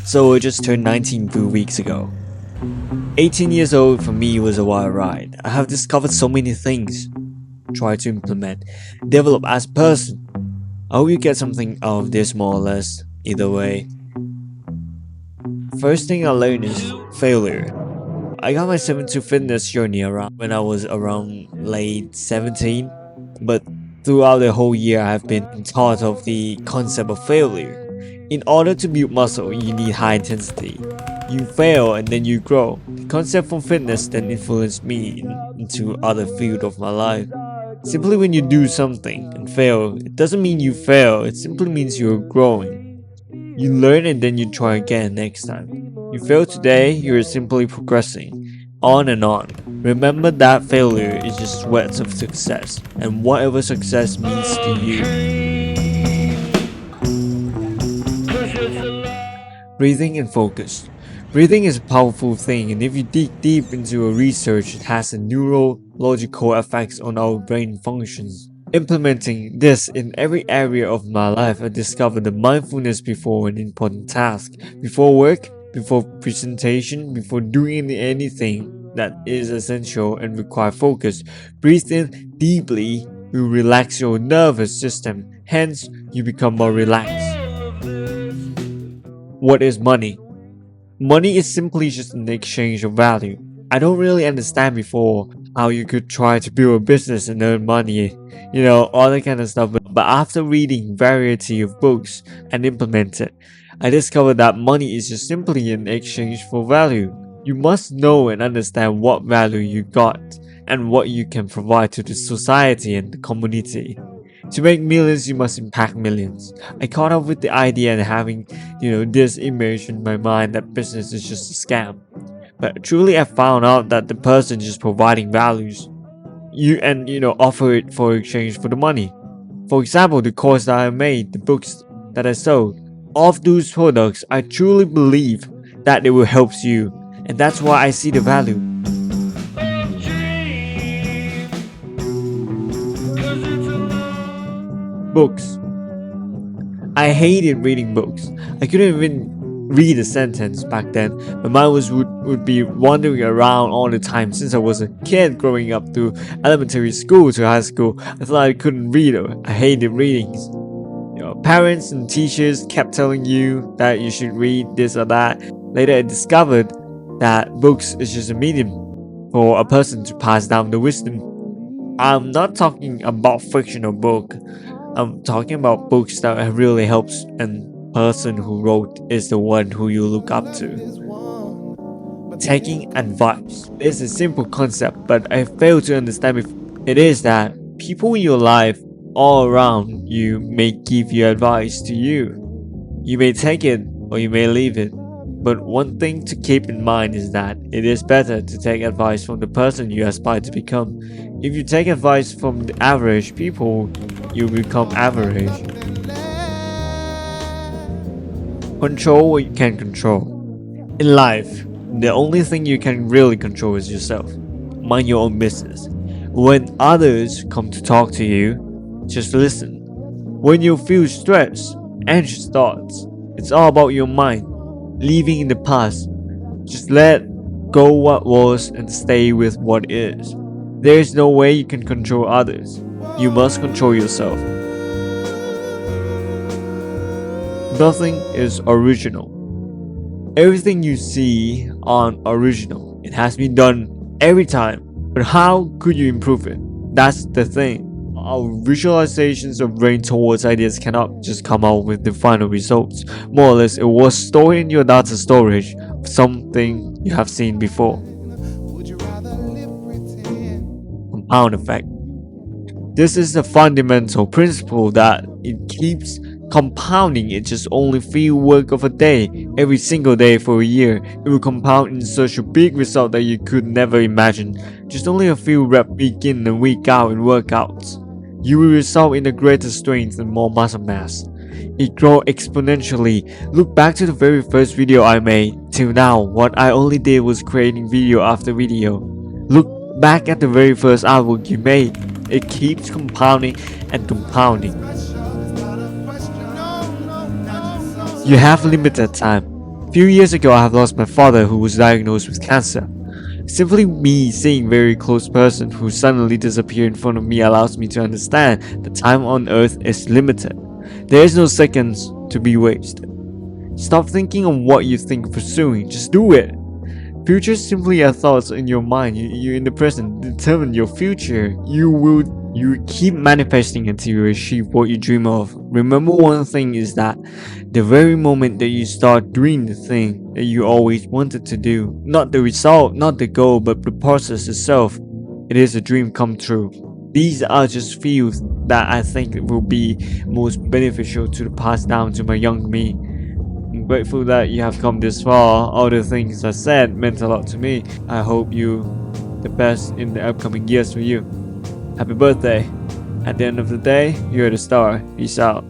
So I just turned 19 few weeks ago. 18 years old for me was a wild ride. I have discovered so many things, try to implement, develop as a person. I hope you get something out of this more or less, either way. First thing I learned is failure. I got myself into fitness journey around when I was around late 17, but throughout the whole year I have been taught of the concept of failure. In order to build muscle, you need high intensity. You fail and then you grow. The concept from fitness then influenced me into other field of my life. Simply when you do something and fail, it doesn't mean you fail, it simply means you're growing. You learn and then you try again next time. You fail today, you're simply progressing. On and on. Remember that failure is just sweats of success, and whatever success means to you. Breathing and focus. Breathing is a powerful thing, and if you dig deep into a research, it has a neurological effects on our brain functions. Implementing this in every area of my life, I discovered that mindfulness before an important task, before work, before presentation, before doing anything that is essential and require focus. Breathe in deeply will relax your nervous system, hence you become more relaxed. What is money? Money is simply just an exchange of value. I don't really understand before how you could try to build a business and earn money, all that kind of stuff. But after reading variety of books and implement it, I discovered that money is just simply an exchange for value. You must know and understand what value you got and what you can provide to the society and the community. To make millions, you must impact millions. I caught up with the idea and having, this image in my mind that business is just a scam. But truly I found out that the person is just providing values. Offer it for exchange for the money. For example, the course that I made, the books that I sold. Of those products, I truly believe that it will help you. And that's why I see the value. Books. I hated reading books. I couldn't even read a sentence back then. My mind would be wandering around all the time since I was a kid growing up through elementary school to high school. I thought I couldn't read. I hated readings. Parents and teachers kept telling you that you should read this or that. Later I discovered that books is just a medium for a person to pass down the wisdom. I'm not talking about fictional book. I'm talking about books that really helps, and person who wrote is the one who you look up to. Taking advice is a simple concept, but I fail to understand if it is that people in your life all around you may give you advice to you. You may take it or you may leave it. But one thing to keep in mind is that it is better to take advice from the person you aspire to become. If you take advice from the average people, you become average. Control what you can control. In life, the only thing you can really control is yourself. Mind your own business. When others come to talk to you, just listen. When you feel stressed, anxious thoughts, it's all about your mind. Leaving in the past, just let go what was and stay with what is. There is no way you can control others. You must control yourself. Nothing is original. Everything you see aren't original. It has been done every time. But how could you improve it? That's the thing. Our visualizations of brain towards ideas cannot just come out with the final results. More or less, it was stored in your data storage of something you have seen before. Compound effect. This is a fundamental principle that it keeps compounding. It just only few work of a day, every single day for a year. It will compound in such a big result that you could never imagine. Just only a few reps week in and week out in workouts. You will result in a greater strength and more muscle mass. It grows exponentially. Look back to the very first video I made. Till now, what I only did was creating video after video. Look back at the very first artwork you made. It keeps compounding and compounding. You have limited time. Few years ago, I have lost my father who was diagnosed with cancer. Simply me seeing a very close person who suddenly disappeared in front of me allows me to understand that time on earth is limited. There is no seconds to be wasted. Stop thinking of what you think of pursuing, just do it. Future is simply are thoughts in your mind. You in the present determine your future. You keep manifesting until you achieve what you dream of. Remember one thing is that the very moment that you start doing the thing that you always wanted to do, not the result, not the goal, but the process itself, it is a dream come true. These are just few that I think will be most beneficial to pass down to my young me. I'm grateful that you have come this far. All the things I said meant a lot to me. I hope you the best in the upcoming years for you. Happy birthday. At the end of the day, you're the star. Peace out.